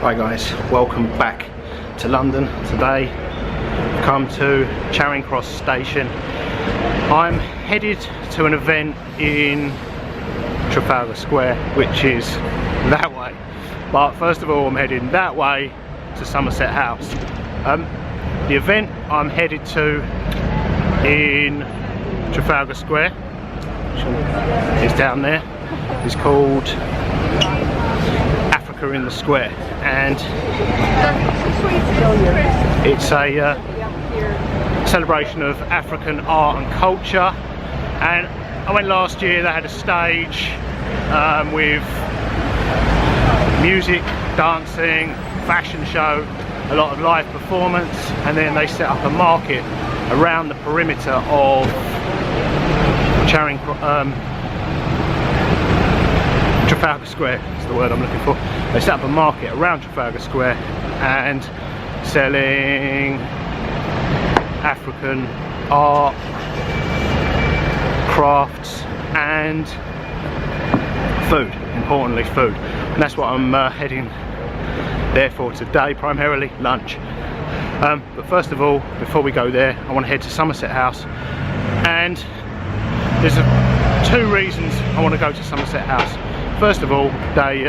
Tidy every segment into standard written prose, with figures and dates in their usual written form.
Hi guys, welcome back to London. Today I've come to Charing Cross station. I'm headed to an event in Trafalgar Square, which is that way. But first of all, I'm heading that way to Somerset House. The event I'm headed to in Trafalgar Square, which is down there, is called in the Square, and it's a celebration of African art and culture. And I went last year. They had a stage with music, dancing, fashion show, a lot of live performance, and then they set up a market around the perimeter of Trafalgar Square is the word I'm looking for. They set up a market around Trafalgar Square and selling African art, crafts and food, importantly food. And that's what I'm heading there for today, primarily lunch. But first of all, before we go there, I want to head to Somerset House, and there's two reasons I want to go to Somerset House. First of all, there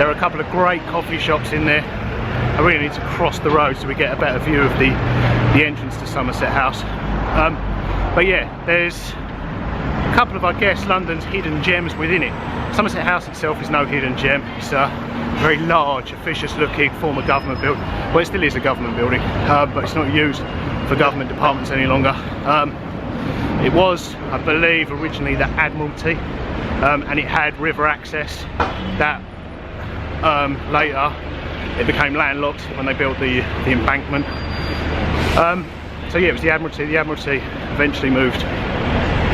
are a couple of great coffee shops in there. I really need to cross the road so we get a better view of the entrance to Somerset House. But yeah, there's a couple of, I guess, London's hidden gems within it. Somerset House itself is no hidden gem. It's a very large, officious looking former government building. Well, it still is a government building, but it's not used for government departments any longer. It was, I believe, originally the Admiralty, and it had river access. That later it became landlocked when they built the embankment. So yeah, it was the Admiralty. The Admiralty eventually moved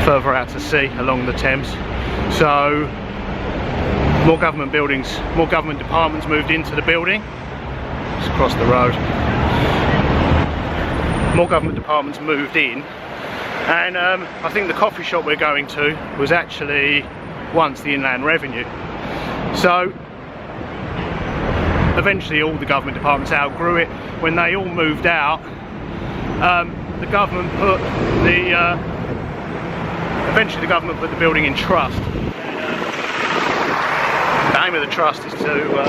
further out to sea along the Thames. So more government buildings, more government departments moved into the building. Just across the road. More government departments moved in. And I think the coffee shop we're going to was actually once the Inland Revenue. So eventually all the government departments outgrew it. When they all moved out, the government put eventually the government put the building in trust. The aim of the trust is to,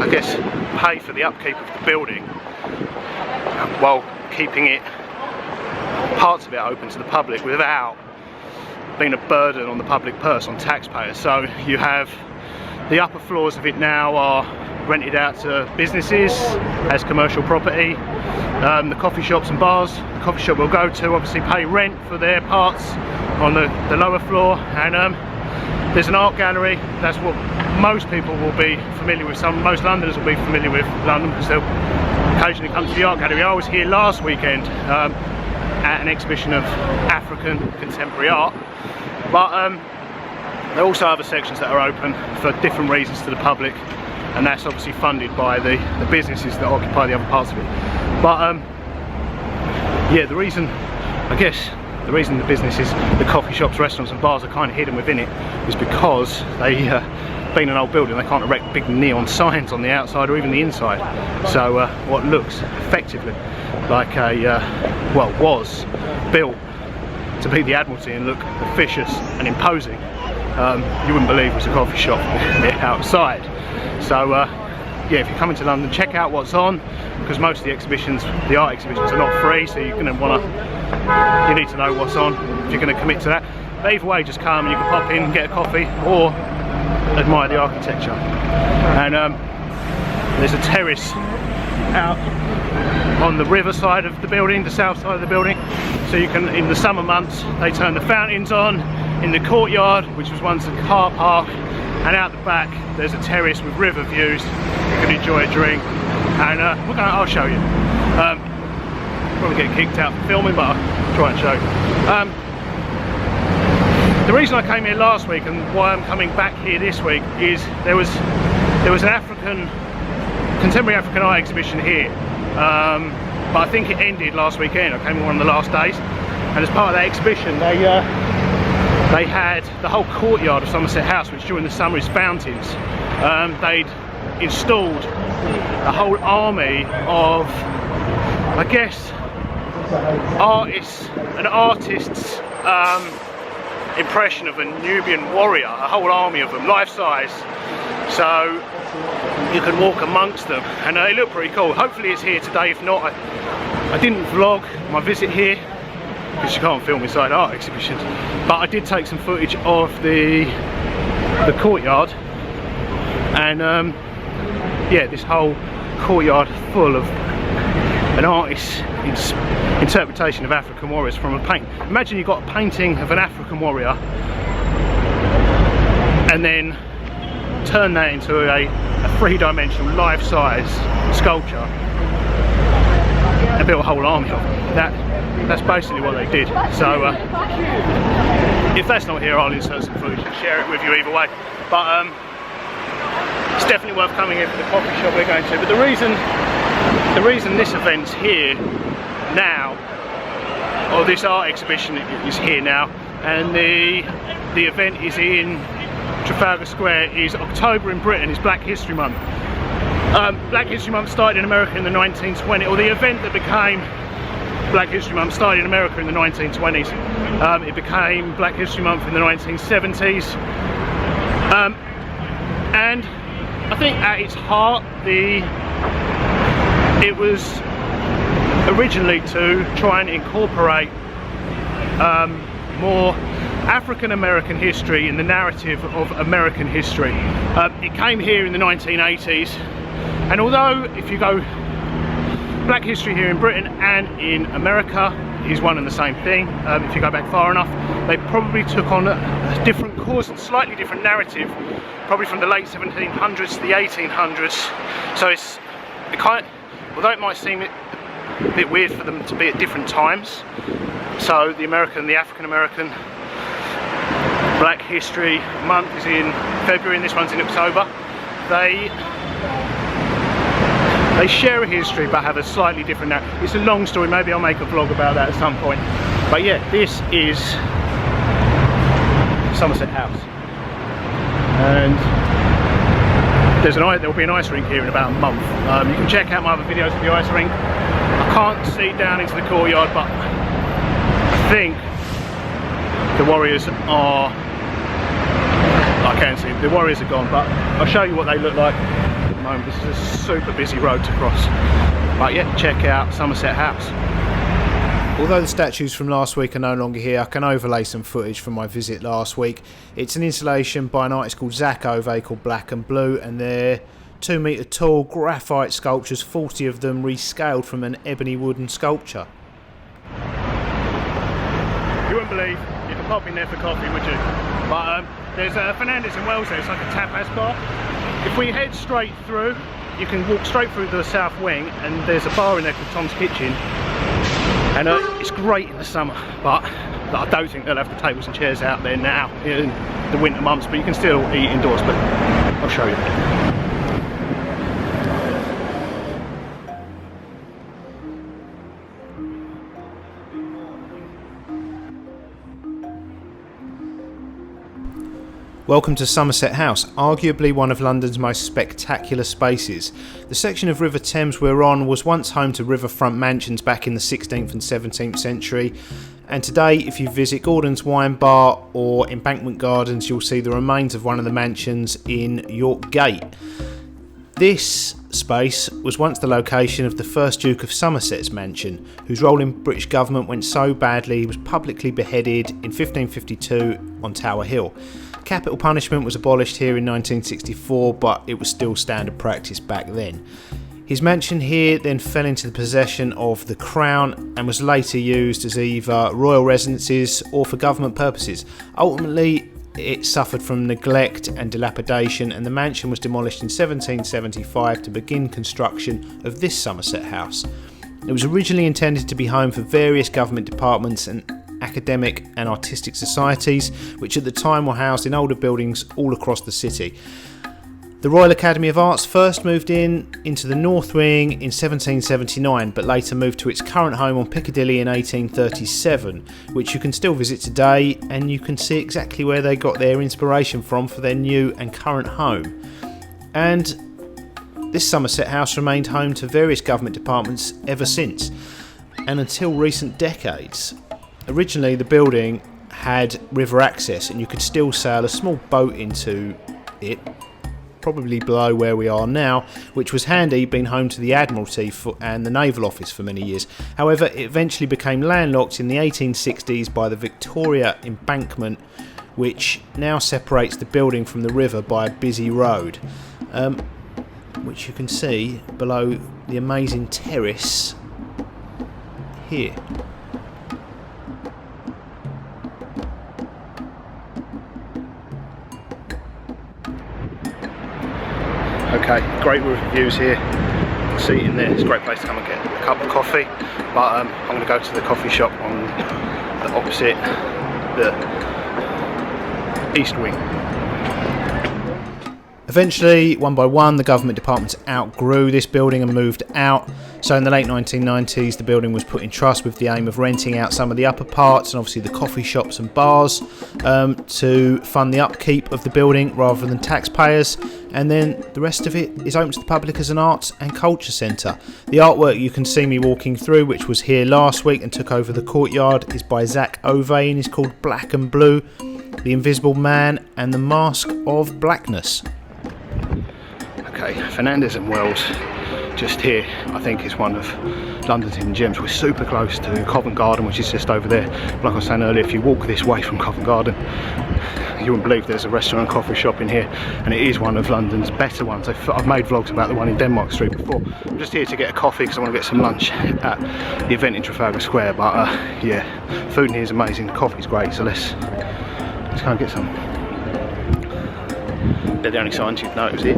I guess, pay for the upkeep of the building while keeping it, parts of it, open to the public without being a burden on the public purse, on taxpayers. So you have the upper floors of it now are rented out to businesses as commercial property. The coffee shops and bars, the coffee shop we'll go to obviously pay rent for their parts on the lower floor, and there's an art gallery. That's what most people will be familiar with. Most Londoners will be familiar with London because they'll occasionally come to the art gallery. I was here last weekend at an exhibition of African contemporary art, but there are also other sections that are open for different reasons to the public, and that's obviously funded by the businesses that occupy the other parts of it. But yeah, the reason the businesses, the coffee shops, restaurants and bars are kind of hidden within it is because they, being an old building, they can't erect big neon signs on the outside or even the inside. So what looks effectively like a, well, was built to be the Admiralty and look officious and imposing, you wouldn't believe it was a coffee shop outside. So yeah, if you're coming to London, check out what's on, because most of the exhibitions, the art exhibitions, are not free, so you're going to want to, you need to know what's on if you're going to commit to that. But either way, just come and you can pop in, get a coffee, or admire the architecture. And there's a terrace out on the river side of the building, the south side of the building, so you can, in the summer months, they turn the fountains on in the courtyard, which was once a car park, and out the back there's a terrace with river views. You can enjoy a drink, and I'll show you. Probably get kicked out for filming, but I'll try and show you. The reason I came here last week and why I'm coming back here this week is there was an contemporary African art exhibition here, but I think it ended last weekend. I came on one of the last days, and as part of that exhibition they had the whole courtyard of Somerset House, which during the summer is fountains, they'd installed a whole army of, I guess, an artist's impression of a Nubian warrior, a whole army of them, life-size, so you can walk amongst them, and they look pretty cool. Hopefully it's here today. If not, I didn't vlog my visit here because you can't film inside art exhibitions, but I did take some footage of the courtyard, and yeah, this whole courtyard full of an artist's interpretation of African warriors from a paint. Imagine you've got a painting of an African warrior and then turn that into a three-dimensional life-size sculpture and built a whole army of them. That's basically what they did. So if that's not here, I'll insert some footage and share it with you either way. But it's definitely worth coming here for the coffee shop we're going to. But the reason this event's here now, or this art exhibition is here now, and the event is in Trafalgar Square, is October in Britain, is Black History Month. Black History Month started in America in the 1920s, or the event that became Black History Month started in America in the 1920s. It became Black History Month in the 1970s. And I think at its heart, it was originally to try and incorporate more African American history in the narrative of American history. It came here in the 1980s, and although if you go, Black history here in Britain and in America is one and the same thing. If you go back far enough, they probably took on a different course and slightly different narrative, probably from the late 1700s to the 1800s. So although it might seem a bit weird for them to be at different times, so the African American Black History Month is in February and this one's in October. They share a history but have a slightly different narrative. It's a long story, maybe I'll make a vlog about that at some point. But yeah, this is Somerset House. And there will be an ice rink here in about a month. You can check out my other videos of the ice rink. I can't see down into the courtyard, but I think the Warriors are, I can't see, the Warriors are gone, but I'll show you what they look like at the moment. This is a super busy road to cross. But yeah, check out Somerset House. Although the statues from last week are no longer here, I can overlay some footage from my visit last week. It's an installation by an artist called Zach Ove called Black and Blue, and they're 2 metre tall graphite sculptures, 40 of them rescaled from an ebony wooden sculpture. You wouldn't believe, you can pop in there for coffee, would you? But there's Fernandez and Wells there, it's like a tapas bar. If we head straight through, you can walk straight through the south wing, and there's a bar in there called Tom's Kitchen. And it's great in the summer, but I don't think they'll have the tables and chairs out there now in the winter months, but you can still eat indoors, but I'll show you. Welcome to Somerset House, arguably one of London's most spectacular spaces. The section of River Thames we're on was once home to riverfront mansions back in the 16th and 17th century, and today if you visit Gordon's Wine Bar or Embankment Gardens you'll see the remains of one of the mansions in York Gate. This space was once the location of the first Duke of Somerset's mansion, whose role in British government went so badly he was publicly beheaded in 1552 on Tower Hill. Capital punishment was abolished here in 1964, but it was still standard practice back then. His mansion here then fell into the possession of the Crown and was later used as either royal residences or for government purposes. Ultimately, it suffered from neglect and dilapidation, and the mansion was demolished in 1775 to begin construction of this Somerset House. It was originally intended to be home for various government departments and academic and artistic societies, which at the time were housed in older buildings all across the city. The Royal Academy of Arts first moved into the North Wing in 1779, but later moved to its current home on Piccadilly in 1837, which you can still visit today, and you can see exactly where they got their inspiration from for their new and current home. and this Somerset House remained home to various government departments ever since, and until recent decades. Originally the building had river access and you could still sail a small boat into it, probably below where we are now, which was handy, being home to the Admiralty and the Naval Office for many years. However, it eventually became landlocked in the 1860s by the Victoria Embankment, which now separates the building from the river by a busy road, which you can see below the amazing terrace here. Okay, great reviews here. Seating there, it's a great place to come and get a cup of coffee. But I'm going to go to the coffee shop on the opposite, the east wing. Eventually, one by one, the government departments outgrew this building and moved out. So in the late 1990s, the building was put in trust with the aim of renting out some of the upper parts and obviously the coffee shops and bars to fund the upkeep of the building rather than taxpayers. And then the rest of it is open to the public as an arts and culture centre. The artwork you can see me walking through, which was here last week and took over the courtyard, is by Zach Ove and is called Black and Blue, The Invisible Man and the Mask of Blackness. Okay, Fernandez and Wells, just here, I think is one of London's hidden gems. We're super close to Covent Garden, which is just over there. Like I was saying earlier, if you walk this way from Covent Garden, you wouldn't believe there's a restaurant and coffee shop in here, and it is one of London's better ones. I've made vlogs about the one in Denmark Street before. I'm just here to get a coffee because I want to get some lunch at the event in Trafalgar Square, but yeah, food in here is amazing, the coffee's great, so let's go and get some. They're the only signs you'd notice here.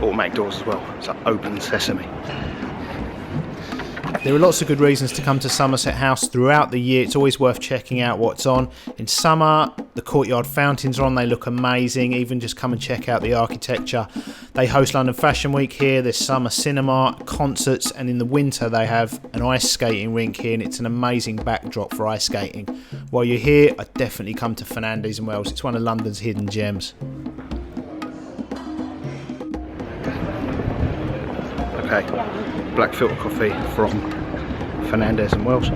Automatic doors as well, it's like open sesame. There are lots of good reasons to come to Somerset House throughout the year. It's always worth checking out what's on. In summer, the courtyard fountains are on, they look amazing. Even just come and check out the architecture. They host London Fashion Week here, there's summer cinema, concerts, and in the winter they have an ice skating rink here, and it's an amazing backdrop for ice skating. While you're here, I'd definitely come to Fernandez and Wells. It's one of London's hidden gems. Okay, black filter coffee from Fernandez and Wells.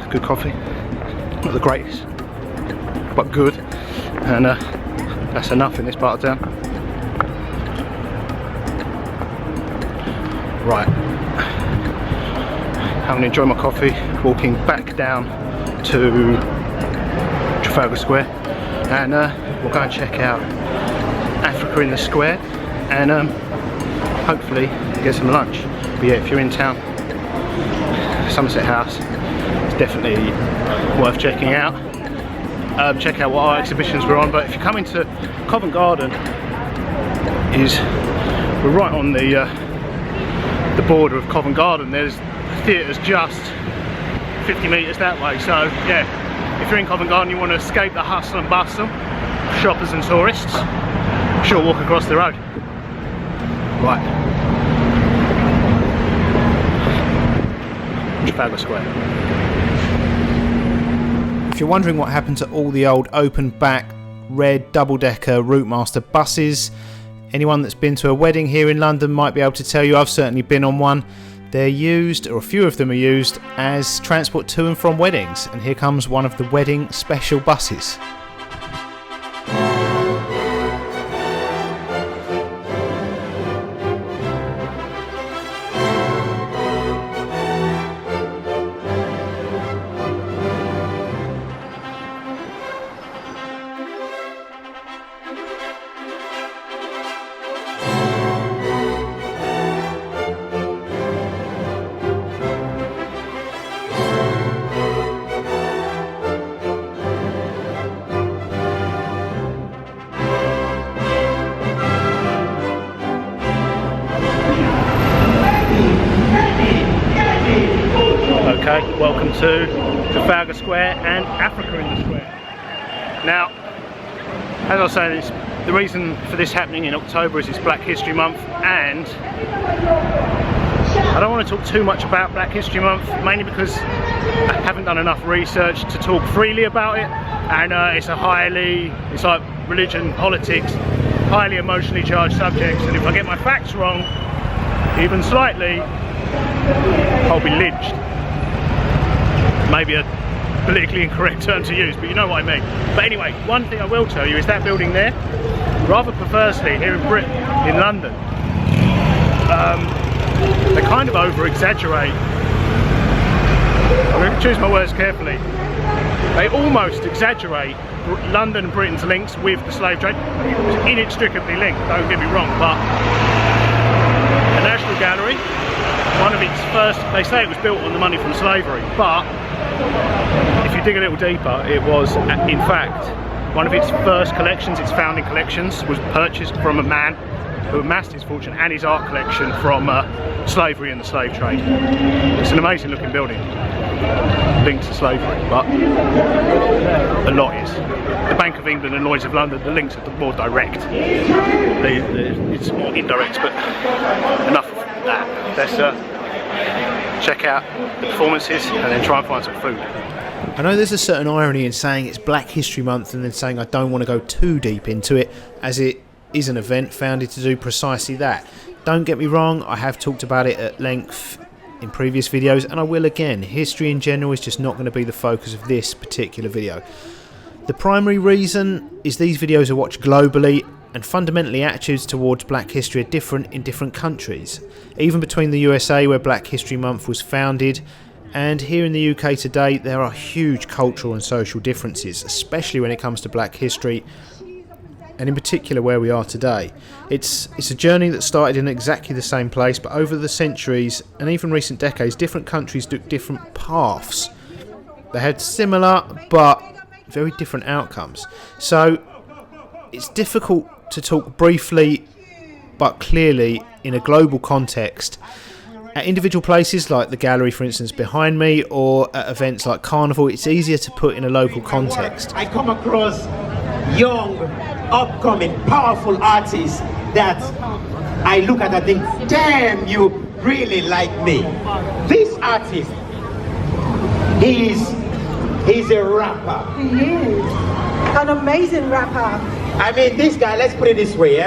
Good coffee, not the greatest, but good, and that's enough in this part of town. Right, I'm going to enjoy my coffee, walking back down to Trafalgar Square, and we'll go and check out Africa in the Square and hopefully get some lunch. But yeah, if you're in town, Somerset House, it's definitely worth checking out. Check out what art exhibitions we're on, but if you come into Covent Garden, we're right on the border of Covent Garden. There's theatres just 50 metres that way, so yeah, if you're in Covent Garden, you want to escape the hustle and bustle, shoppers and tourists, sure, walk across the road. Right, Trafalgar Square. If you're wondering what happened to all the old open back red double-decker Routemaster buses, anyone that's been to a wedding here in London might be able to tell you. I've certainly been on one. They're used, or a few of them are used, as transport to and from weddings, and here comes one of the wedding special buses. Okay, welcome to Trafalgar Square and Africa in the Square. Now, as I was saying, the reason for this happening in October is it's Black History Month, and I don't want to talk too much about Black History Month, mainly because I haven't done enough research to talk freely about it, and it's like religion, politics, highly emotionally charged subjects, and if I get my facts wrong, even slightly, I'll be lynched. Maybe a politically incorrect term to use, but you know what I mean. But anyway, one thing I will tell you is that building there, rather perversely here in Britain, in London, they kind of over-exaggerate. I'm going to choose my words carefully. They almost exaggerate London and Britain's links with the slave trade. It's inextricably linked, don't get me wrong, but the National Gallery, one of its first, they say it was built on the money from slavery, but if you dig a little deeper, it was in fact one of its first collections, its founding collections, was purchased from a man who amassed his fortune and his art collection from slavery and the slave trade. It's an amazing looking building, linked to slavery, but a lot is. The Bank of England and Lloyd's of London, the links are more direct. It's more indirect, but enough of that. Let's check out the performances and then try and find some food. I know there's a certain irony in saying it's Black History Month and then saying I don't want to go too deep into it, as it is an event founded to do precisely that. Don't get me wrong, I have talked about it at length in previous videos, and I will again. History in general is just not going to be the focus of this particular video. The primary reason is these videos are watched globally, and fundamentally attitudes towards Black history are different in different countries. Even between the USA, where Black History Month was founded, and here in the UK today, there are huge cultural and social differences, especially when it comes to Black history, and in particular where we are today. It's a journey that started in exactly the same place, but over the centuries and even recent decades, different countries took different paths. They had similar but very different outcomes. So it's difficult to talk briefly but clearly in a global context. At individual places like the gallery, for instance, behind me, or at events like Carnival, it's easier to put in a local context. I come across young, upcoming, powerful artists that I look at and think, damn, you really like me. This artist, he's a rapper. He is. An amazing rapper. I mean, this guy, let's put it this way,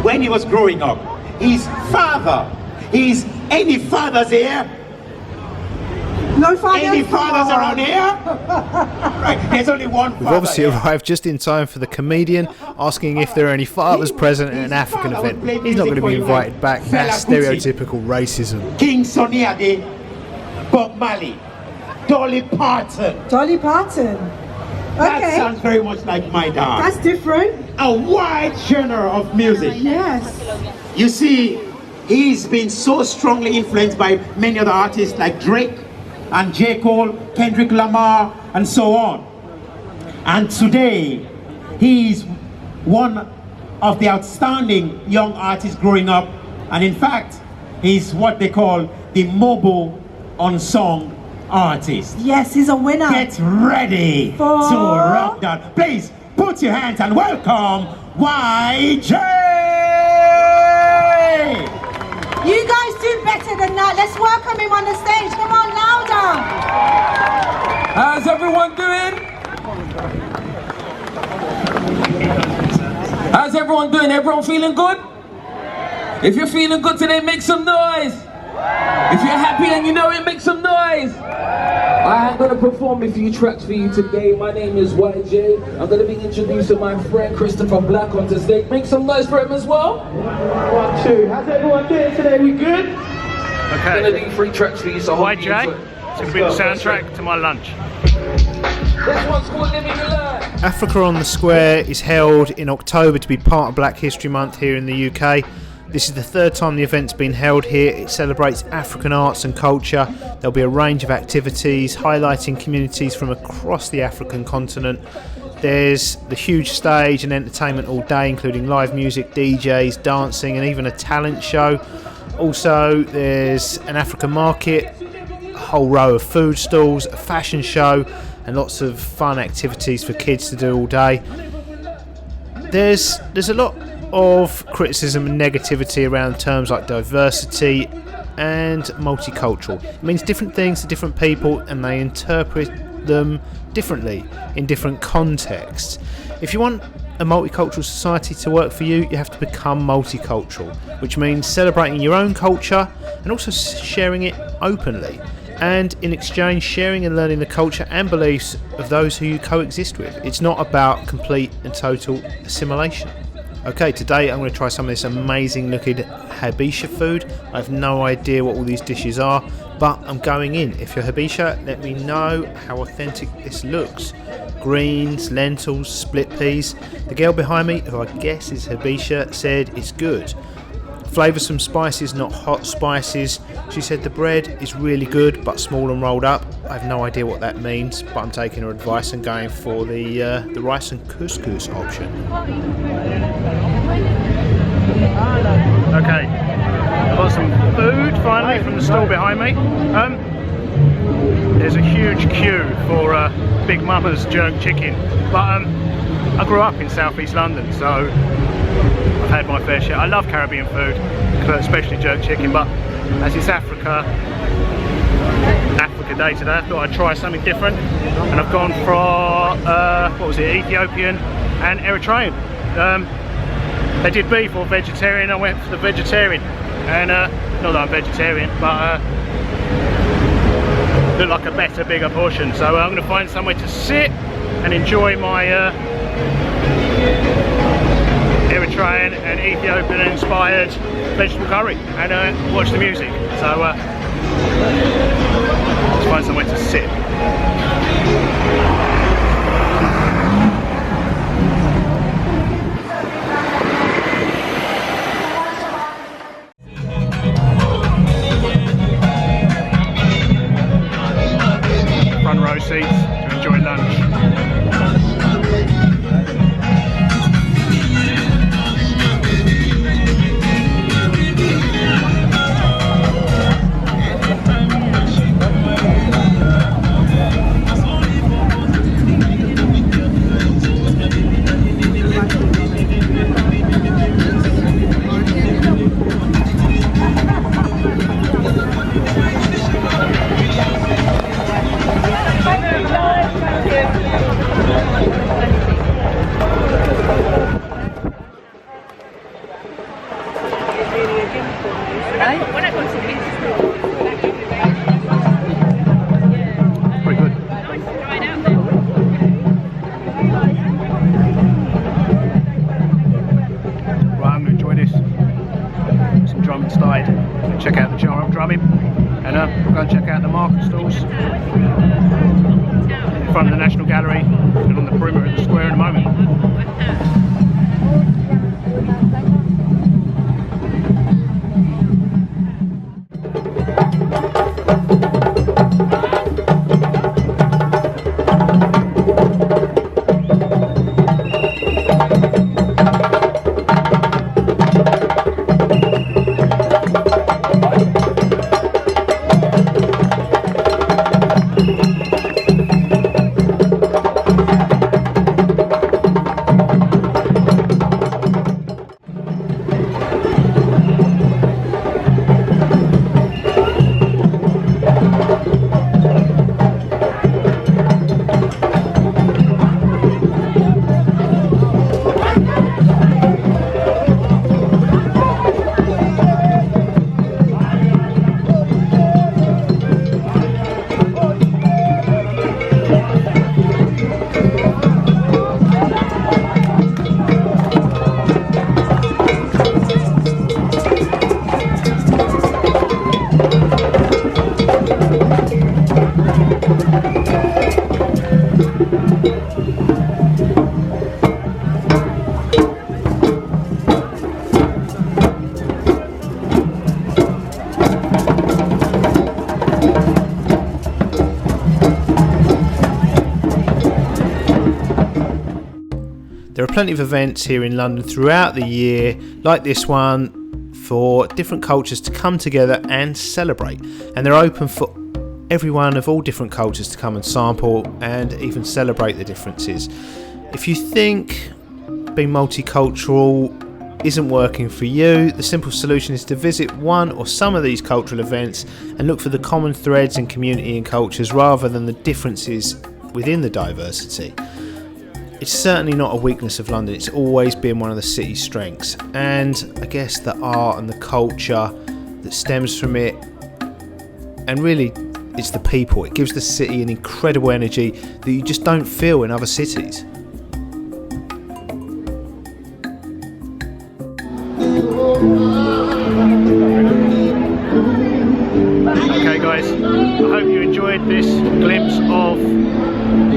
when he was growing up, his father, any fathers here? No father. Any fathers around here? Right, there's only one father. We've obviously arrived just in time for the comedian asking if there are any fathers present at an African event. He's not going to be invited back. That's stereotypical racism. King Sunny Ade, Bob Marley, Dolly Parton. Dolly Parton. That Okay. sounds very much like my dad. That's different. A wide genre of music. Yes. You see, he's been so strongly influenced by many other artists like Drake and J. Cole, Kendrick Lamar, and so on. And today, he's one of the outstanding young artists growing up. And in fact, he's what they call the mobile unsung artist. Yes, he's a winner. Get ready to rock that. Please put your hands and welcome YJ! You guys do better than that. Let's welcome him on the stage. Come on, louder. How's everyone doing? How's everyone doing? Everyone feeling good? If you're feeling good today, make some noise. If you're happy and you know it, make some noise. I'm going to perform a few tracks for you today. My name is YJ. I'm going to be introducing my friend Christopher Black onto stage. Make some noise for him as well. 1, 2. How's everyone doing today? We good? Okay. I'm going to do 3 tracks for you, so YJ, it's going to be the soundtrack to my lunch. This one's called Living Your Life. Africa on the Square is held in October to be part of Black History Month here in the UK. This is the 3rd time the event's been held here. It celebrates African arts and culture. There'll be a range of activities highlighting communities from across the African continent. There's the huge stage and entertainment all day, including live music, DJs, dancing, and even a talent show. Also, there's an African market, a whole row of food stalls, a fashion show, and lots of fun activities for kids to do all day. There's a lot of criticism and negativity around terms like diversity and multicultural. It means different things to different people, and they interpret them differently in different contexts. If you want a multicultural society to work for you, you have to become multicultural, which means celebrating your own culture and also sharing it openly, and in exchange sharing and learning the culture and beliefs of those who you coexist with. It's not about complete and total assimilation. Okay, today I'm going to try some of this amazing looking Habesha food. I have no idea what all these dishes are, but I'm going in. If you're Habesha, let me know how authentic this looks. Greens, lentils, split peas. The girl behind me, who I guess is Habesha, said it's good. Flavour some spices, not hot spices. She said the bread is really good but small and rolled up. I have no idea what that means, but I'm taking her advice and going for the rice and couscous option. Okay, I've got some food finally from the stall behind me. There's a huge queue for Big Mama's jerk chicken, but I grew up in southeast London, so I've had my fair share. I love Caribbean food, especially jerk chicken, but as it's Africa Day today, I thought I'd try something different, and I've gone for Ethiopian and Eritrean. They did beef or vegetarian. I went for the vegetarian, and not that I'm vegetarian, but looked like a better, bigger portion. So I'm going to find somewhere to sit and enjoy my Eritrean and Ethiopian inspired vegetable curry and watch the music. So let's find somewhere to sit. Front row seats to enjoy lunch. Pretty good. Right, I'm going to enjoy this. Some drum and slide. Check out the jar of drumming, and we'll go and check out the market stalls in front of the National Gallery and on the perimeter of the square in a moment. There are plenty of events here in London throughout the year, like this one, for different cultures to come together and celebrate. And they're open for everyone of all different cultures to come and sample and even celebrate the differences. If you think being multicultural isn't working for you, the simple solution is to visit one or some of these cultural events and look for the common threads in community and cultures rather than the differences within the diversity. It's certainly not a weakness of London, it's always been one of the city's strengths, and I guess the art and the culture that stems from it, and really it's the people. It gives the city an incredible energy that you just don't feel in other cities. Okay guys, I hope you enjoyed this glimpse of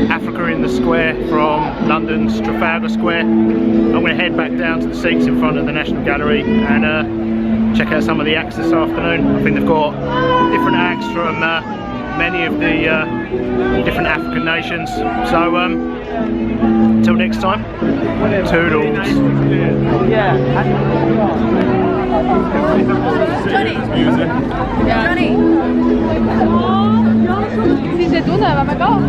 Africa in the Square from London's Trafalgar Square. I'm going to head back down to the seats in front of the National Gallery and check out some of the acts this afternoon. I think they've got different acts from many of the different African nations. So until next time, toodles. Johnny. Si se tourne, elle va m'accorder.